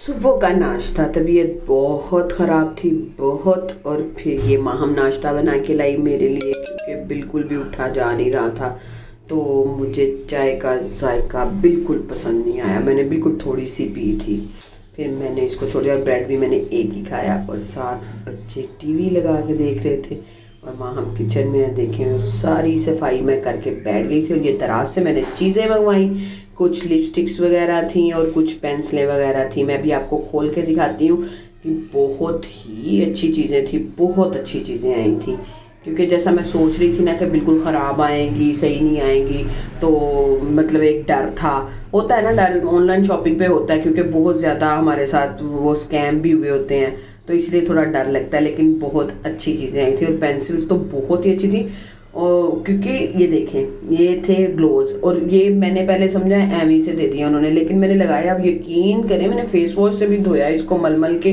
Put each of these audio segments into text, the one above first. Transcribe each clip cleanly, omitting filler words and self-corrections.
सुबह का नाश्ता, तबीयत बहुत ख़राब थी बहुत। और फिर ये माहम नाश्ता बना के लाई मेरे लिए, क्योंकि बिल्कुल भी उठा जा नहीं रहा था। तो मुझे चाय का जायका बिल्कुल पसंद नहीं आया, मैंने बिल्कुल थोड़ी सी पी थी। फिर मैंने इसको छोड़ दिया और ब्रेड भी मैंने एक ही खाया। और साथ बच्चे टीवी लगा के देख रहे थे और माहम किचन में देखें सारी सफाई मैं करके बैठ गई थी। और ये दराज से मैंने चीज़ें मंगवाई, कुछ लिपस्टिक्स वगैरह थी और कुछ पेंसिलें वगैरह थी। मैं भी आपको खोल के दिखाती हूँ कि बहुत ही अच्छी चीज़ें थी, बहुत अच्छी चीज़ें आई थी। क्योंकि जैसा मैं सोच रही थी ना कि बिल्कुल ख़राब आएंगी, सही नहीं आएंगी, तो मतलब एक डर था। होता है ना डर, ऑनलाइन शॉपिंग पे होता है, क्योंकि बहुत ज़्यादा हमारे साथ वो स्कैम भी हुए होते हैं, तो इसलिए थोड़ा डर लगता है। लेकिन बहुत अच्छी चीज़ें आई थी और पेंसिल्स तो बहुत ही अच्छी थी। और क्योंकि ये देखें, ये थे ग्लोव्स, और ये मैंने पहले समझा एमी से दे दिया उन्होंने, लेकिन मैंने लगाया, अब यकीन करें मैंने फेस वॉश से भी धोया इसको मल के,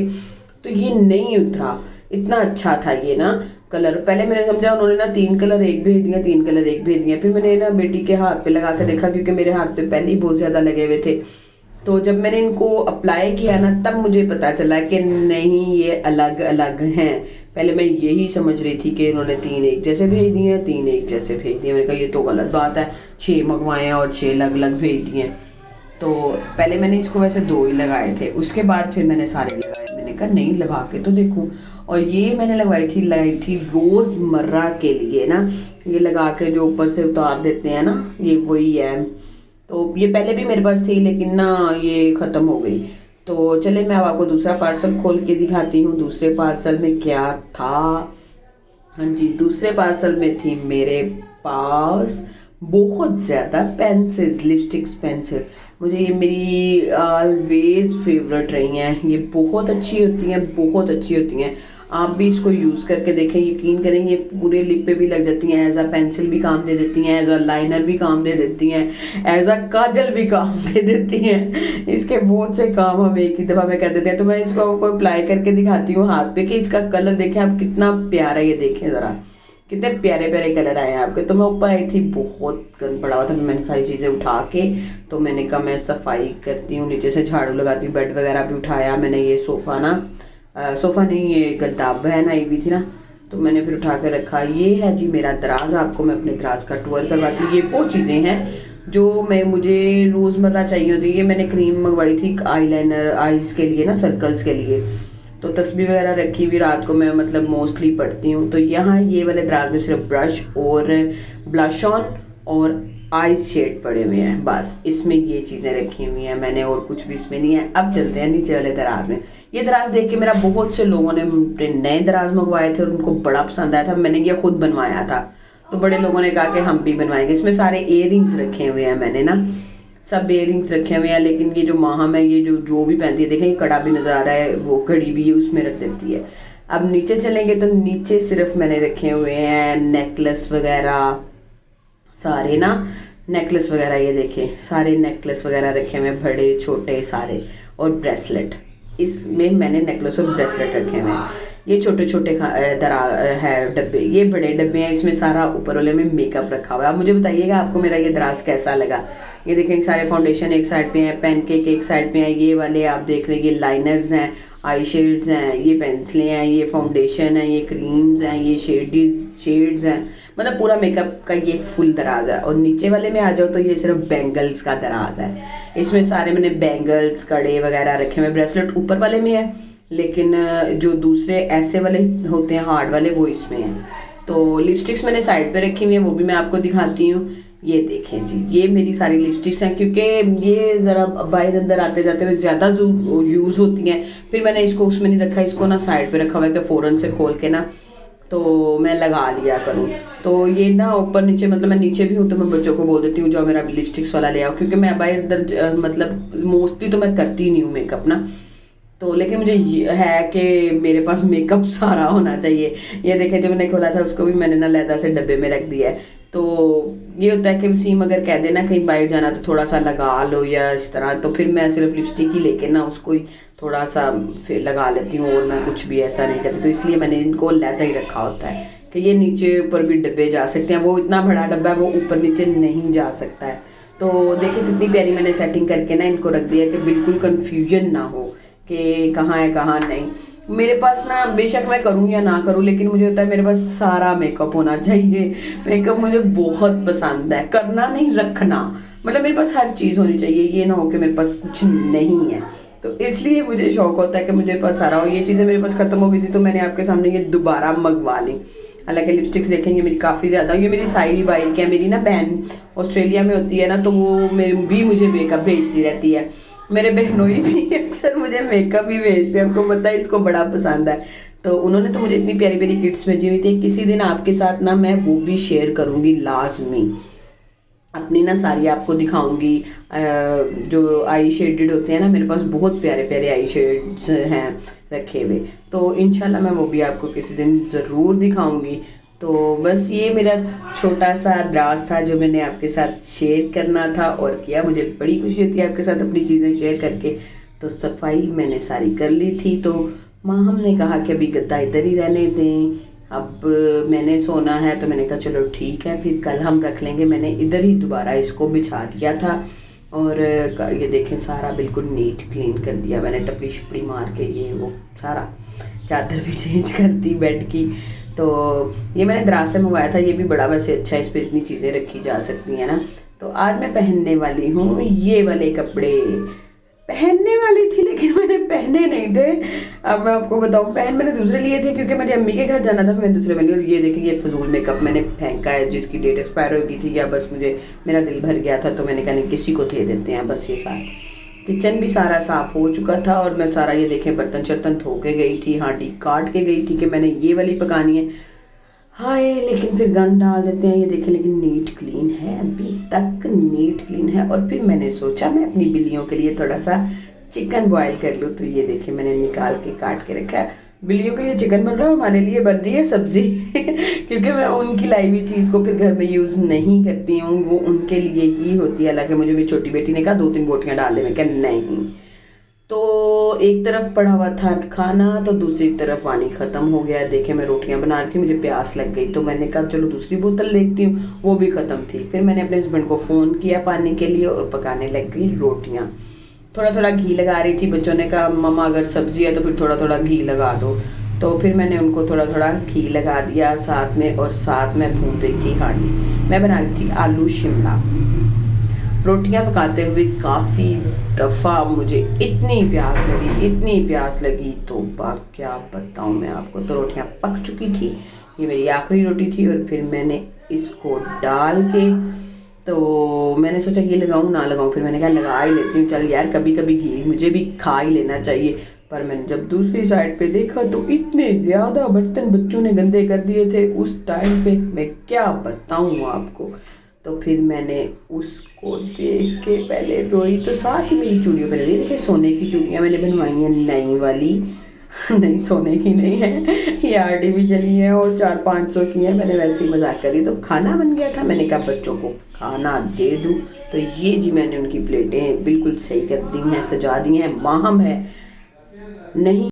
तो ये नहीं उतरा। इतना अच्छा था ये ना कलर। पहले मैंने समझा उन्होंने ना 3 कलर एक भेज दिया, 3 कलर एक भेज दिया। फिर मैंने ना बेटी के हाथ पे लगा के देखा, क्योंकि मेरे हाथ पे पहले ही बहुत ज़्यादा लगे हुए थे। तो जब मैंने इनको अप्लाई किया ना, तब मुझे पता चला कि नहीं, ये अलग अलग हैं। पहले मैं यही समझ रही थी कि इन्होंने 3 एक जैसे भेज दिए हैं, 3 एक जैसे भेज दिए। मैंने कहा ये तो गलत बात है, 6 मंगवाए हैं और 6 अलग अलग भेज दिए हैं। तो पहले मैंने इसको वैसे 2 ही लगाए थे, उसके बाद फिर मैंने सारे लगाए। मैंने कहा नहीं, लगा के तो देखूं। और ये मैंने लाई थी रोज़मर्रा के लिए ना, ये लगा के जो ऊपर से उतार देते हैं ना, ये वही है। तो ये पहले भी मेरे पास थी, लेकिन ना ये ख़त्म हो गई। तो चले मैं अब आपको दूसरा पार्सल खोल के दिखाती हूँ दूसरे पार्सल में क्या था। हाँ जी, दूसरे पार्सल में थी मेरे पास बहुत ज़्यादा पेंसिल्स, लिपस्टिक्स पेंसिल। मुझे ये मेरी ऑलवेज फेवरेट रही हैं, ये बहुत अच्छी होती हैं, बहुत अच्छी होती हैं। आप भी इसको यूज़ करके देखें, यकीन करें ये पूरे लिप पे भी लग जाती हैं, एज अ पेंसिल भी काम दे देती हैं, एज अ लाइनर भी काम दे देती हैं, एज अ काजल भी काम दे देती हैं। इसके बहुत से काम हम एक ही दफ़ा में कर देते हैं। तो मैं इसको आपको अप्लाई करके दिखाती हूँ हाथ पे कि इसका कलर देखें आप कितना प्यारा, ये देखें ज़रा कितने प्यारे प्यारे कलर आए हैं आपके। तो मैं ऊपर आई थी, बहुत गंद पड़ा हुआ था, मैंने सारी चीज़ें उठा के, तो मैंने कहा मैं सफाई करती हूँ, नीचे से झाड़ू लगाती हूँ। बेड वगैरह भी उठाया मैंने, ये सोफ़ा ना सोफ़ा नहीं, ये गद्दा बहन आई हुई थी ना, तो मैंने फिर उठा के रखा। ये है जी मेरा दराज, आपको मैं अपने दराज का टूर करवाती हूँ। ये वो चीज़ें हैं जो मुझे रोज़मर्रा चाहिए होती है। ये मैंने क्रीम मंगवाई थी आईलाइनर, आईज़ के लिए ना, सर्कल्स के लिए। तो तस्बीह वगैरह रखी हुई, रात को मैं मतलब मोस्टली पढ़ती हूँ। तो यहाँ ये वाले दराज में सिर्फ ब्रश और ब्लश ऑन और आईज शेड पड़े हुए हैं, बस इसमें ये चीज़ें रखी हुई हैं मैंने, और कुछ भी इसमें नहीं है। अब चलते हैं नीचे वाले दराज में। ये दराज देख के मेरा बहुत से लोगों ने नए दराज मंगवाए थे और उनको बड़ा पसंद आया था। मैंने ये खुद बनवाया था, तो बड़े लोगों ने कहा कि हम भी बनवाएंगे। इसमें सारे इयररिंग्स रखे हुए हैं मैंने ना, सब इयररिंग्स रखे हुए हैं। लेकिन ये जो माहम है, ये जो भी पहनती है, देखें ये कड़ा भी नज़र आ रहा है, वो घड़ी भी उसमें रख देती है। अब नीचे चलेंगे तो नीचे सिर्फ मैंने रखे हुए हैं नेकलेस वगैरह, सारे ना नेकलेस वगैरह, ये देखें सारे नेकलेस वगैरह रखे हुए हैं, बड़े छोटे सारे, और ब्रेसलेट। इसमें मैंने नेकलेस और ब्रेसलेट रखे हुए हैं। ये छोटे छोटे दरा है डब्बे, ये बड़े डब्बे हैं, इसमें सारा ऊपर वाले में मेकअप रखा हुआ है। आप मुझे बताइएगा आपको मेरा ये दराज कैसा लगा। ये देखें सारे फाउंडेशन एक साइड पे हैं, पैनकेक एक साइड पे हैं, ये वाले आप देख रहे हैं, ये लाइनर्स हैं, आई शेड्स हैं, ये पेंसिलें हैं, ये फाउंडेशन है, ये क्रीम्स हैं, ये शेड्स हैं, मतलब पूरा मेकअप का ये फुल दराज है। और नीचे वाले में आ जाओ तो ये सिर्फ बैंगल्स का दराज है। इसमें सारे मैंने बैंगल्स, कड़े वगैरह रखे हुए। ब्रेसलेट ऊपर वाले में है, लेकिन जो दूसरे ऐसे वाले होते हैं हार्ड वाले, वो इसमें हैं। तो लिपस्टिक्स मैंने साइड पे रखी हुई हैं, वो भी मैं आपको दिखाती हूँ। ये देखें जी, ये मेरी सारी लिपस्टिक्स हैं, क्योंकि ये ज़रा बाहर अंदर आते जाते हुए ज़्यादा यूज़ होती हैं। फिर मैंने इसको उसमें नहीं रखा, इसको ना साइड पे रखा हुआ है कि फ़ौरन से खोल के ना तो मैं लगा लिया करूँ। तो ये ना ऊपर नीचे, मतलब मैं नीचे भी हूँ तो मैं बच्चों को बोल देती हूँ जाओ मेरा लिपस्टिक्स वाला ले आओ, क्योंकि मैं बाहर अंदर मतलब मोस्टली तो मैं करती ही नहीं हूँ मेकअप ना। तो लेकिन मुझे है कि मेरे पास मेकअप सारा होना चाहिए। ये देखें, जो मैंने खोला था उसको भी मैंने ना लहदा से डब्बे में रख दिया है। तो ये होता है कि वसीम अगर कह देना कहीं बाहर जाना तो थोड़ा सा लगा लो या इस तरह, तो फिर मैं सिर्फ लिपस्टिक ही लेके ना उसको ही थोड़ा सा फिर लगा लेती हूँ, और मैं कुछ भी ऐसा नहीं करती। तो इसलिए मैंने इनको लहदा ही रखा होता है कि ये नीचे ऊपर भी डब्बे जा सकते हैं। वो इतना बड़ा डब्बा है, वो ऊपर नीचे नहीं जा सकता है। तो देखिए कितनी प्यारी मैंने सेटिंग करके ना इनको रख दिया कि बिल्कुल कन्फ्यूजन ना हो कि कहाँ है कहाँ नहीं। मेरे पास ना बेशक मैं करूँ या ना करूँ, लेकिन मुझे होता है मेरे पास सारा मेकअप होना चाहिए। मेकअप मुझे बहुत पसंद है, करना नहीं रखना, मतलब मेरे पास हर चीज़ होनी चाहिए, ये ना हो कि मेरे पास कुछ नहीं है। तो इसलिए मुझे शौक होता है कि मुझे पास सारा हो। ये चीज़ें मेरे पास ख़त्म हो गई थी तो मैंने आपके सामने ये दोबारा मंगवा ली। हालांकि लिपस्टिक्स देखेंगे मेरी काफ़ी ज़्यादा, ये मेरी साइड बाइल की है। मेरी ना बहन ऑस्ट्रेलिया में होती है ना, तो वो मेरे भी मुझे मेकअप भेजती रहती है। मेरे बहनोई भी अक्सर मुझे मेकअप ही भेजते हैं, उनको पता है इसको बड़ा पसंद है। तो उन्होंने तो मुझे इतनी प्यारी प्यारी किट्स भेजी हुई थी। किसी दिन आपके साथ ना मैं वो भी शेयर करूँगी लाजमी, अपनी ना सारी आपको दिखाऊंगी। जो आई शेडेड होते हैं ना, मेरे पास बहुत प्यारे प्यारे आई शेड्स हैं रखे हुए, तो इंशाल्लाह मैं वो भी आपको किसी दिन ज़रूर दिखाऊंगी। तो बस ये मेरा छोटा सा राज था जो मैंने आपके साथ शेयर करना था और किया। मुझे बड़ी खुशी होती है आपके साथ अपनी चीज़ें शेयर करके। तो सफाई मैंने सारी कर ली थी, तो माँ हमने कहा कि अभी गद्दा इधर ही रहने दें, अब मैंने सोना है, तो मैंने कहा चलो ठीक है फिर कल हम रख लेंगे। मैंने इधर ही दोबारा इसको बिछा दिया था और ये देखें सारा बिल्कुल नीट क्लीन कर दिया मैंने, तपड़ी शपड़ी मार के ये वो सारा चादर भी चेंज कर दी बेड की। तो ये मैंने दराज से मंगवाया था, ये भी बड़ा वैसे अच्छा है, इस पर इतनी चीज़ें रखी जा सकती हैं ना। तो आज मैं पहनने वाली हूँ ये वाले कपड़े, पहनने वाली थी लेकिन मैंने पहने नहीं थे। अब मैं आपको बताऊँ, पहन मैंने दूसरे लिए थे क्योंकि मेरी अम्मी के घर जाना था, मैंने दूसरे बने। और ये देखिए ये फजूल मेकअप मैंने फेंका है जिसकी डेट एक्सपायर हो गई थी, या बस मुझे मेरा दिल भर गया था तो मैंने कहा नहीं किसी को दे देते हैं बस। ये सारा किचन भी सारा साफ़ हो चुका था और मैं सारा ये देखें बर्तन शर्तन धो के गई थी, हांडी काट के गई थी कि मैंने ये वाली पकानी है। हाय लेकिन फिर गंद डाल देते हैं, ये देखें लेकिन नीट क्लीन है, अभी तक नीट क्लीन है। और फिर मैंने सोचा मैं अपनी बिल्लियों के लिए थोड़ा सा चिकन बॉयल कर लूँ, तो ये देखिए मैंने निकाल के काट के रखा है। बिल्लियों के लिए चिकन बन रहा है, हमारे लिए बन रही है सब्ज़ी क्योंकि मैं उनकी लाई हुई चीज़ को फिर घर में यूज़ नहीं करती हूँ, वो उनके लिए ही होती है। हालांकि मुझे मेरी छोटी बेटी ने कहा 2-3 बोटियाँ डाल दे, मैं कहा नहीं। तो एक तरफ पड़ा हुआ था खाना तो दूसरी तरफ पानी ख़त्म हो गया। देखे मैं रोटियां बना रही थी, मुझे प्यास लग गई तो मैंने कहा चलो दूसरी बोतल देखती हूँ, वो भी ख़त्म थी। फिर मैंने अपने हस्बैंड को फ़ोन किया पानी के लिए और पकाने लग गई रोटियाँ। थोड़ा थोड़ा घी लगा रही थी, बच्चों ने कहा मम्मा अगर सब्ज़ी है तो फिर थोड़ा थोड़ा घी लगा दो, तो फिर मैंने उनको थोड़ा थोड़ा घी लगा दिया साथ में। और साथ में भून रही थी हांडी, मैं बना रही थी आलू शिमला। रोटियां पकाते हुए काफ़ी दफ़ा मुझे इतनी प्यास लगी तो क्या बताऊं मैं आपको। तो रोटियां पक चुकी थी, ये मेरी आखिरी रोटी थी और फिर मैंने इसको डाल के, तो मैंने सोचा घी लगाऊं ना लगाऊं, फिर मैंने कहा लगा ही लेती हूँ, चल यार कभी कभी घी मुझे भी खा ही लेना चाहिए। पर मैंने जब दूसरी साइड पे देखा तो इतने ज़्यादा बर्तन बच्चों ने गंदे कर दिए थे उस टाइम पे, मैं क्या बताऊँ आपको। तो फिर मैंने उसको देख के पहले रोई, तो साथ ही मेरी चूड़ियों पर लगी। देखिए सोने की चूड़ियाँ मैंने बनवाई हैं नई वाली नहीं सोने की नहीं है, ये आर्टिफिशियली है और 400-500 की है। मैंने वैसे ही मजाक करी। तो खाना बन गया था, मैंने कहा बच्चों को खाना दे दूँ। तो ये जी मैंने उनकी प्लेटें बिल्कुल सही कर दी हैं, सजा दी हैं, माहम है नहीं